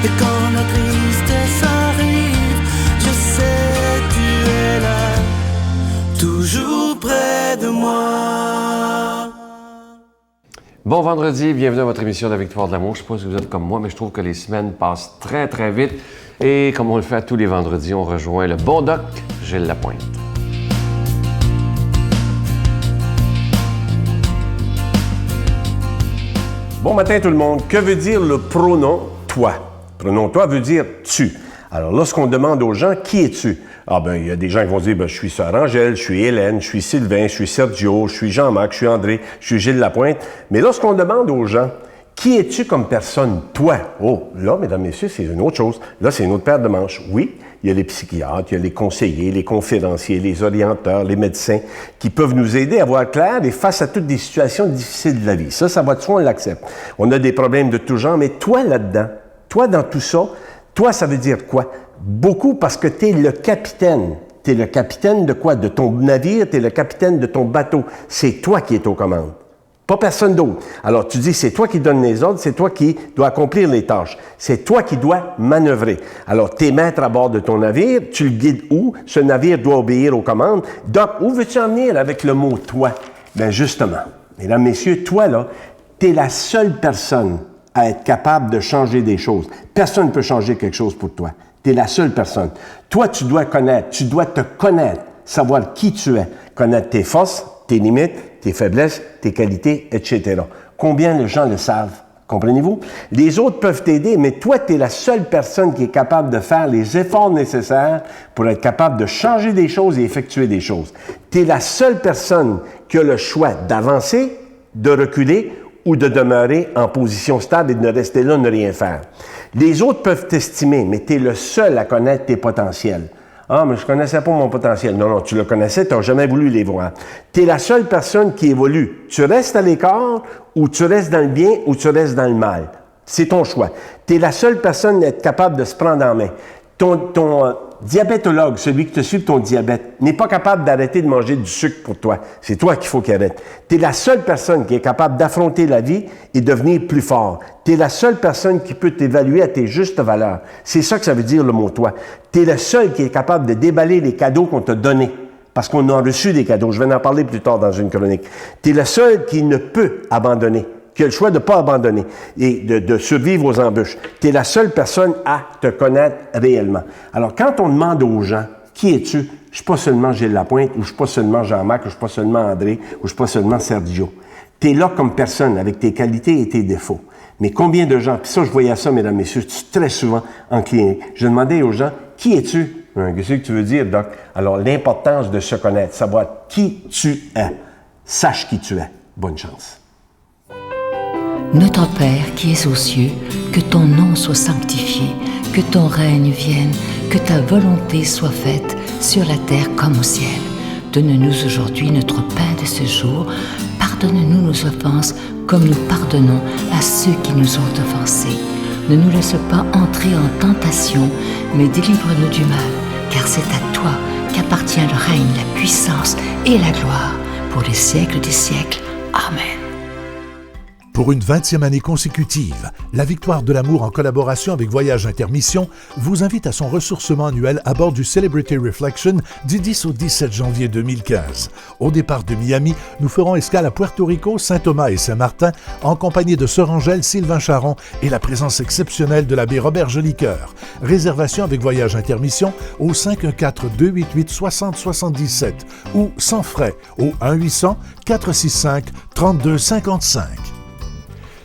Et quand la tristesse arrive, je sais tu es là, toujours près de moi. Bon vendredi, bienvenue à votre émission de la Victoire de l'amour. Je ne sais pas si vous êtes comme moi, mais je trouve que les semaines passent très très vite. Et comme on le fait tous les vendredis, on rejoint le bon doc, Gilles Lapointe. Bon matin tout le monde. Que veut dire le pronom « toi » ? Pronom « toi » veut dire « tu ». Alors lorsqu'on demande aux gens « qui es-tu » ? Ah ben, il y a des gens qui vont dire « je suis Sœur Angèle, je suis Hélène, je suis Sylvain, je suis Sergio, je suis Jean-Marc, je suis André, je suis Gilles Lapointe ». Mais lorsqu'on demande aux gens « qui es-tu comme personne, toi » ? Oh, là, mesdames, messieurs, c'est une autre chose. Là, c'est une autre paire de manches. Oui, il y a les psychiatres, il y a les conseillers, les conférenciers, les orienteurs, les médecins qui peuvent nous aider à voir clair et face à toutes les situations difficiles de la vie. Ça va de soi, on l'accepte. On a des problèmes de tout genre, mais toi là-dedans, toi dans tout ça, toi, ça veut dire quoi? Beaucoup parce que tu es le capitaine. Tu es le capitaine de quoi? De ton navire, tu es le capitaine de ton bateau. C'est toi qui es aux commandes. Pas personne d'autre. Alors, tu dis, c'est toi qui donnes les ordres, c'est toi qui dois accomplir les tâches. C'est toi qui dois manœuvrer. Alors, tu es maître à bord de ton navire, tu le guides où? Ce navire doit obéir aux commandes. Donc, où veux-tu en venir avec le mot « toi » ? Bien, justement, mesdames, messieurs, toi, là, tu es la seule personne à être capable de changer des choses. Personne ne peut changer quelque chose pour toi. Tu es la seule personne. Toi, tu dois connaître, tu dois te connaître, savoir qui tu es, connaître tes forces, tes limites, tes faiblesses, tes qualités, etc. Combien de gens le savent? Comprenez-vous? Les autres peuvent t'aider, mais toi, tu es la seule personne qui est capable de faire les efforts nécessaires pour être capable de changer des choses et effectuer des choses. Tu es la seule personne qui a le choix d'avancer, de reculer ou de demeurer en position stable et de ne rester là, ne rien faire. Les autres peuvent t'estimer, mais tu es le seul à connaître tes potentiels. Ah, mais je connaissais pas mon potentiel. Non, tu le connaissais, tu n'as jamais voulu les voir. Tu es la seule personne qui évolue. Tu restes à l'écart ou tu restes dans le bien ou tu restes dans le mal. C'est ton choix. Tu es la seule personne à être capable de se prendre en main. Ton diabétologue, celui qui te suit ton diabète, n'est pas capable d'arrêter de manger du sucre pour toi. C'est toi qu'il faut qu'il arrête. Tu es la seule personne qui est capable d'affronter la vie et devenir plus fort. Tu es la seule personne qui peut t'évaluer à tes justes valeurs. C'est ça que ça veut dire le mot « toi ». Tu es le seul qui est capable de déballer les cadeaux qu'on t'a donnés. Parce qu'on a reçu des cadeaux. Je vais en parler plus tard dans une chronique. Tu es le seul qui ne peut abandonner, qui a le choix de ne pas abandonner et de survivre aux embûches. Tu es la seule personne à te connaître réellement. Alors, quand on demande aux gens, qui es-tu? Je ne suis pas seulement Gilles Lapointe, ou je ne suis pas seulement Jean-Marc, ou je ne suis pas seulement André, ou je ne suis pas seulement Sergio. Tu es là comme personne, avec tes qualités et tes défauts. Mais combien de gens, puis ça, je voyais ça, mesdames, messieurs, très souvent en clinique. Je demandais aux gens, qui es-tu? Qu'est-ce que tu veux dire, Doc? Alors, l'importance de se connaître, savoir qui tu es. Sache qui tu es. Bonne chance. Notre Père qui es aux cieux, que ton nom soit sanctifié, que ton règne vienne, que ta volonté soit faite sur la terre comme au ciel. Donne-nous aujourd'hui notre pain de ce jour. Pardonne-nous nos offenses comme nous pardonnons à ceux qui nous ont offensés. Ne nous laisse pas entrer en tentation, mais délivre-nous du mal, car c'est à toi qu'appartient le règne, la puissance et la gloire pour les siècles des siècles. Amen. Pour une 20e année consécutive, la Victoire de l'amour en collaboration avec Voyage Intermission vous invite à son ressourcement annuel à bord du Celebrity Reflection du 10 au 17 janvier 2015. Au départ de Miami, nous ferons escale à Puerto Rico, Saint-Thomas et Saint-Martin en compagnie de Sœur Angèle, Sylvain Charon et la présence exceptionnelle de l'abbé Robert Jolicoeur. Réservation avec Voyage Intermission au 514-288-6077 ou sans frais au 1-800-465-3255.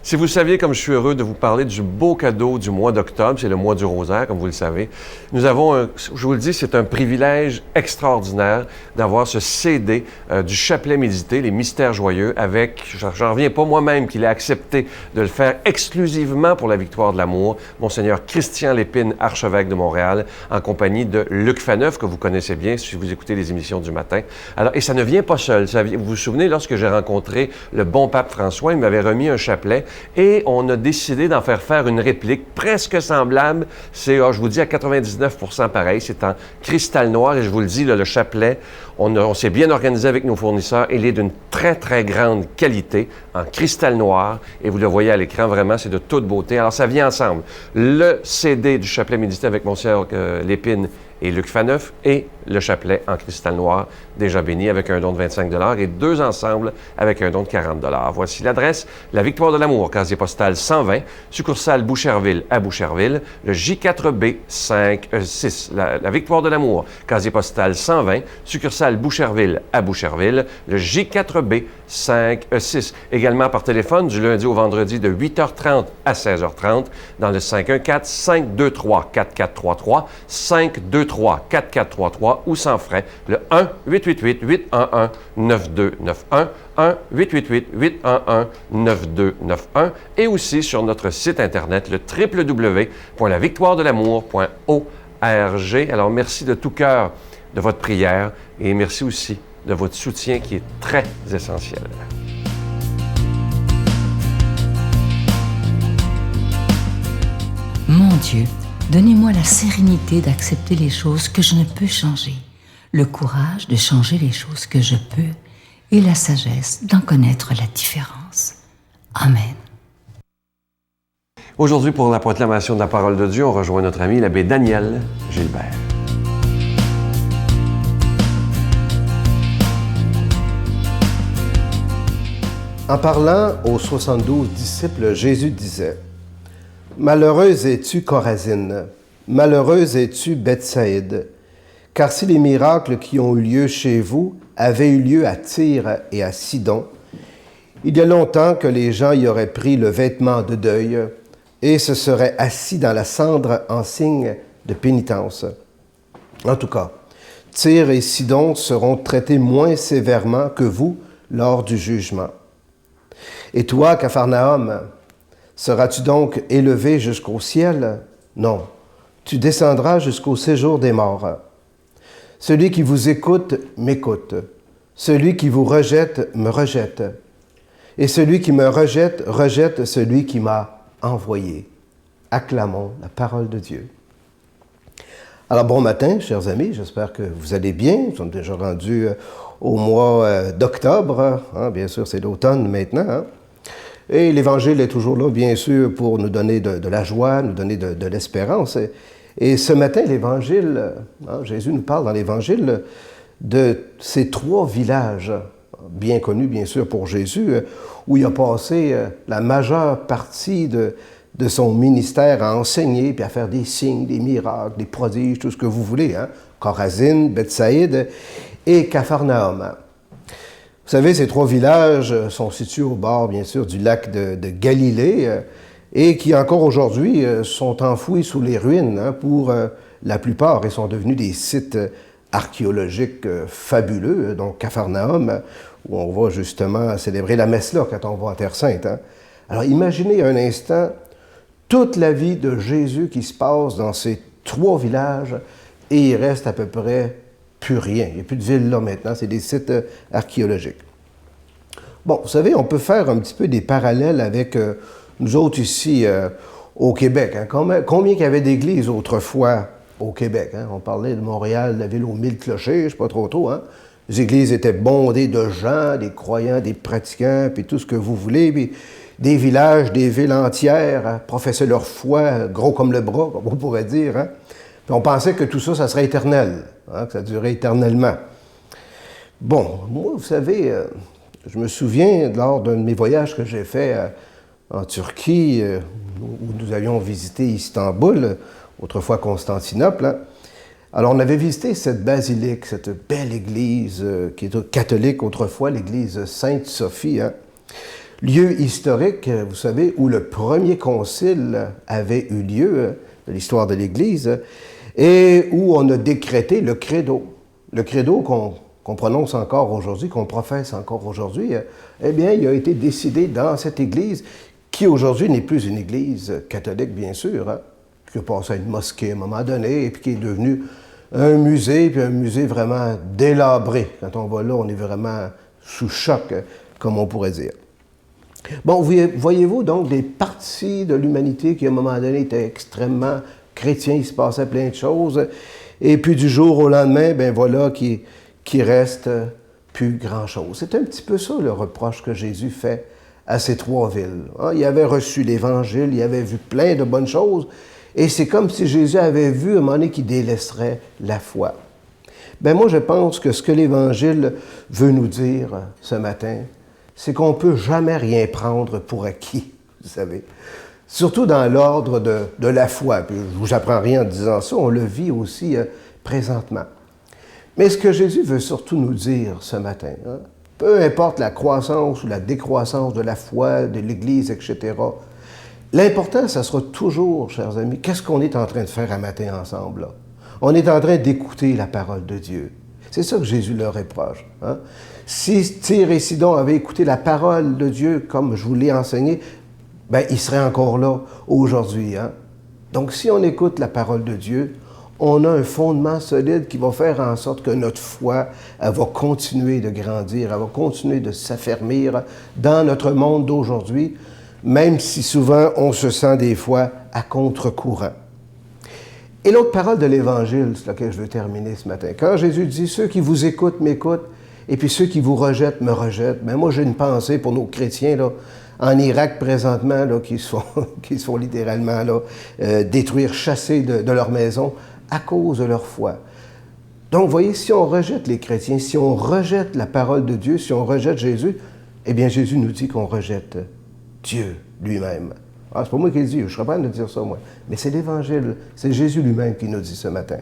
Si vous saviez comme je suis heureux de vous parler du beau cadeau du mois d'octobre, c'est le mois du rosaire, comme vous le savez. Nous avons, je vous le dis, c'est un privilège extraordinaire d'avoir ce CD du chapelet médité, les mystères joyeux, avec, j'en reviens pas moi-même qu'il ait accepté de le faire exclusivement pour la Victoire de l'amour, Monseigneur Christian Lépine, archevêque de Montréal, en compagnie de Luc Faneuf, que vous connaissez bien si vous écoutez les émissions du matin. Alors, et ça ne vient pas seul. Vous vous souvenez, lorsque j'ai rencontré le bon pape François, il m'avait remis un chapelet Et on a décidé d'en faire une réplique presque semblable. C'est, je vous dis, à 99% pareil. C'est en cristal noir et je vous le dis, là, le chapelet, on s'est bien organisé avec nos fournisseurs. Il est d'une très, très grande qualité en cristal noir. Et vous le voyez à l'écran, vraiment, c'est de toute beauté. Alors, ça vient ensemble. Le CD du chapelet médité avec Monseigneur Lépine et Luc Faneuf et le chapelet en cristal noir, déjà béni avec un don de 25 $ et 2 ensemble avec un don de 40 $. Voici l'adresse, la Victoire de l'Amour, casier postal 120, succursale Boucherville à Boucherville, le J4B 6. La Victoire de l'Amour, casier postal 120, succursale Boucherville à Boucherville, le J4B 6. Également par téléphone du lundi au vendredi de 8h30 à 16h30 dans le 514-523-4433, 523-4433 ou sans frais, le 1-888-811-9291, 1-888-811-9291 et aussi sur notre site Internet, le www.lavictoiredelamour.org. Alors, merci de tout cœur de votre prière et merci aussi de votre soutien qui est très essentiel. Mon Dieu, donnez-moi la sérénité d'accepter les choses que je ne peux changer, le courage de changer les choses que je peux et la sagesse d'en connaître la différence. Amen. Aujourd'hui, pour la proclamation de la parole de Dieu, on rejoint notre ami l'abbé Daniel Gilbert. En parlant aux 72 disciples, Jésus disait: « Malheureuse es-tu, Chorazine, malheureuse es-tu, Bethsaïde, car si les miracles qui ont eu lieu chez vous avaient eu lieu à Tyr et à Sidon, il y a longtemps que les gens y auraient pris le vêtement de deuil et se seraient assis dans la cendre en signe de pénitence. En tout cas, Tyr et Sidon seront traités moins sévèrement que vous lors du jugement. Et toi, Capharnaüm, seras-tu donc élevé jusqu'au ciel? Non, tu descendras jusqu'au séjour des morts. Celui qui vous écoute, m'écoute. Celui qui vous rejette, me rejette. Et celui qui me rejette, rejette celui qui m'a envoyé. » Acclamons la parole de Dieu. Alors, bon matin, chers amis, j'espère que vous allez bien. Nous sommes déjà rendus au mois d'octobre. Hein? Bien sûr, c'est l'automne maintenant. Hein? Et l'Évangile est toujours là, bien sûr, pour nous donner de la joie, nous donner de l'espérance. Et ce matin, l'Évangile, hein, Jésus nous parle dans l'Évangile de ces 3 villages, bien connus, bien sûr, pour Jésus, où il a passé la majeure partie de son ministère à enseigner, puis à faire des signes, des miracles, des prodiges, tout ce que vous voulez. Hein? Chorazine, Bethsaïde et Capharnaüm. Vous savez, ces 3 villages sont situés au bord, bien sûr, du lac de Galilée et qui, encore aujourd'hui, sont enfouis sous les ruines hein, pour la plupart et sont devenus des sites archéologiques fabuleux. Donc, Capharnaüm, où on va justement célébrer la messe là quand on va en Terre Sainte. Hein. Alors, imaginez un instant toute la vie de Jésus qui se passe dans ces 3 villages et il reste à peu près plus rien. Il n'y a plus de ville là maintenant, c'est des sites archéologiques. Bon, vous savez, on peut faire un petit peu des parallèles avec nous autres ici au Québec. Hein. Combien il y avait d'églises autrefois au Québec? Hein? On parlait de Montréal, la ville aux 1000 clochers, je ne sais pas trop tôt. Hein? Les églises étaient bondées de gens, des croyants, des pratiquants, puis tout ce que vous voulez. Puis des villages, des villes entières hein, professaient leur foi, gros comme le bras, comme on pourrait dire. Hein? Puis on pensait que tout ça, ça serait éternel, hein, que ça durait éternellement. Bon, moi, vous savez, je me souviens, lors d'un de mes voyages que j'ai fait en Turquie, où nous avions visité Istanbul, autrefois Constantinople, hein. Alors, on avait visité cette basilique, cette belle église qui était catholique autrefois, l'église Sainte-Sophie, hein. Lieu historique, vous savez, où le premier concile avait eu lieu de l'histoire de l'Église et où on a décrété le credo. Le credo qu'on prononce encore aujourd'hui, qu'on professe encore aujourd'hui, eh bien, il a été décidé dans cette Église qui aujourd'hui n'est plus une Église catholique, bien sûr, hein, qui a passé à une mosquée à un moment donné et puis qui est devenue un musée, puis un musée vraiment délabré. Quand on va là, on est vraiment sous choc, comme on pourrait dire. Bon, voyez-vous donc des parties de l'humanité qui, à un moment donné, étaient extrêmement chrétiens, il se passait plein de choses, et puis du jour au lendemain, ben voilà, qui reste plus grand-chose. C'est un petit peu ça le reproche que Jésus fait à ces trois villes. Hein? Il avait reçu l'Évangile, il avait vu plein de bonnes choses, et c'est comme si Jésus avait vu à un moment donné qu'il délaisserait la foi. Ben moi, je pense que ce que l'Évangile veut nous dire ce matin, c'est qu'on ne peut jamais rien prendre pour acquis, vous savez. Surtout dans l'ordre de la foi. Puis je ne vous apprends rien en disant ça, on le vit aussi présentement. Mais ce que Jésus veut surtout nous dire ce matin, hein, peu importe la croissance ou la décroissance de la foi, de l'Église, etc., l'important, ça sera toujours, chers amis, qu'est-ce qu'on est en train de faire un matin ensemble, là? On est en train d'écouter la parole de Dieu. C'est ça que Jésus leur reproche. Hein? Si Tyr et Sidon avaient écouté la parole de Dieu comme je vous l'ai enseigné, ben ils seraient encore là aujourd'hui. Hein? Donc, si on écoute la parole de Dieu, on a un fondement solide qui va faire en sorte que notre foi, elle va continuer de grandir, elle va continuer de s'affermir dans notre monde d'aujourd'hui, même si souvent on se sent des fois à contre-courant. Et l'autre parole de l'Évangile, c'est laquelle je veux terminer ce matin. Quand Jésus dit « Ceux qui vous écoutent m'écoutent, et puis ceux qui vous rejettent me rejettent », bien moi j'ai une pensée pour nos chrétiens là, en Irak présentement, là, qui se font littéralement là, détruire, chasser de leur maison à cause de leur foi. Donc, vous voyez, si on rejette les chrétiens, si on rejette la parole de Dieu, si on rejette Jésus, eh bien Jésus nous dit qu'on rejette Dieu lui-même. Ah, c'est pas moi qui le dis, je ne serais pas de dire ça, moi. Mais c'est l'Évangile, c'est Jésus lui-même qui nous dit ce matin.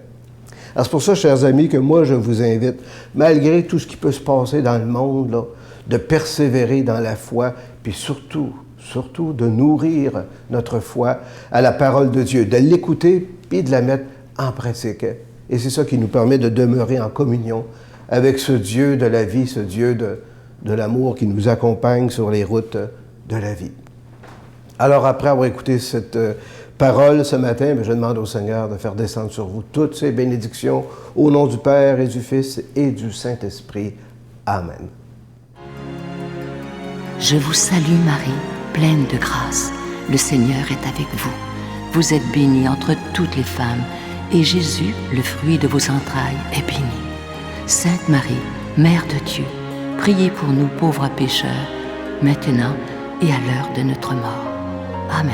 Alors, c'est pour ça, chers amis, que moi, je vous invite, malgré tout ce qui peut se passer dans le monde, là, de persévérer dans la foi, puis surtout de nourrir notre foi à la parole de Dieu, de l'écouter, puis de la mettre en pratique. Et c'est ça qui nous permet de demeurer en communion avec ce Dieu de la vie, ce Dieu de l'amour qui nous accompagne sur les routes de la vie. Alors, après avoir écouté cette parole ce matin, je demande au Seigneur de faire descendre sur vous toutes ces bénédictions au nom du Père et du Fils et du Saint-Esprit. Amen. Je vous salue Marie, pleine de grâce. Le Seigneur est avec vous. Vous êtes bénie entre toutes les femmes, et Jésus, le fruit de vos entrailles, est béni. Sainte Marie, Mère de Dieu, priez pour nous pauvres pécheurs, maintenant et à l'heure de notre mort. Amen.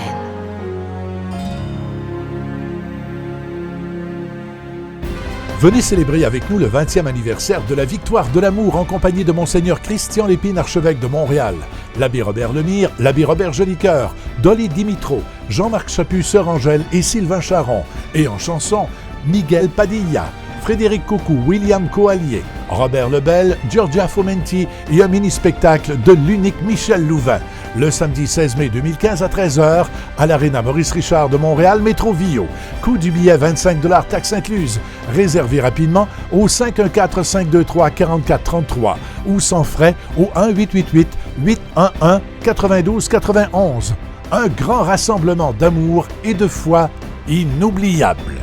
Venez célébrer avec nous le 20e anniversaire de la victoire de l'amour en compagnie de Monseigneur Christian Lépine, archevêque de Montréal, l'abbé Robert Lemire, l'abbé Robert Jolicoeur, Dolly Dimitro, Jean-Marc Chaput, Sœur Angèle et Sylvain Charon, et en chanson, Miguel Padilla, Frédéric Coucou, William Coallier, Robert Lebel, Giorgia Fomenti et un mini-spectacle de l'unique Michel Louvain, le samedi 16 mai 2015 à 13h à l'Arena Maurice Richard de Montréal, Métro Vio. Coût du billet 25 $, taxes incluses. Réservez rapidement au 514-523-4433 ou sans frais au 1-888-811-9291. Un grand rassemblement d'amour et de foi inoubliable.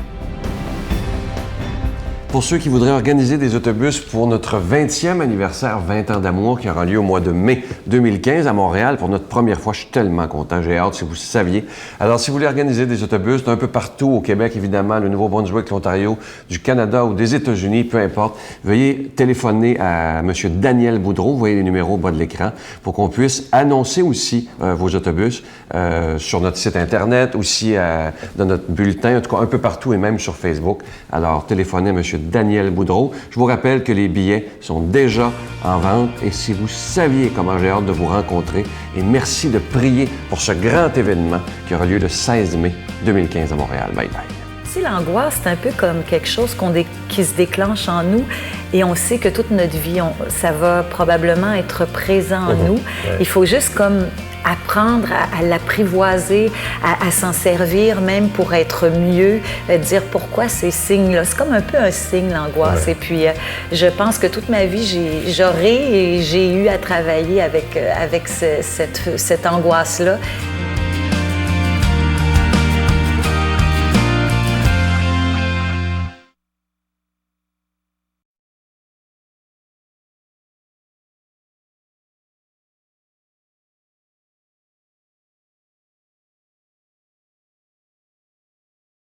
Pour ceux qui voudraient organiser des autobus pour notre 20e anniversaire 20 ans d'amour qui aura lieu au mois de mai 2015 à Montréal pour notre première fois, je suis tellement content, j'ai hâte si vous saviez. Alors, si vous voulez organiser des autobus d'un peu partout au Québec, évidemment, le Nouveau-Brunswick, l'Ontario, du Canada ou des États-Unis, peu importe, veuillez téléphoner à M. Daniel Boudreau, vous voyez les numéros au bas de l'écran, pour qu'on puisse annoncer aussi vos autobus sur notre site Internet, aussi dans notre bulletin, en tout cas un peu partout et même sur Facebook. Alors, téléphonez à M. Daniel Boudreau. Je vous rappelle que les billets sont déjà en vente et si vous saviez comment j'ai hâte de vous rencontrer et merci de prier pour ce grand événement qui aura lieu le 16 mai 2015 à Montréal. Bye bye. Si l'angoisse, c'est un peu comme quelque chose qui se déclenche en nous et on sait que toute notre vie, ça va probablement être présent en nous. Il faut juste comme apprendre à l'apprivoiser, à s'en servir même pour être mieux, dire pourquoi ces signes-là. C'est comme un peu un signe, l'angoisse. Et puis, je pense que toute ma vie, j'ai eu à travailler avec cette angoisse-là.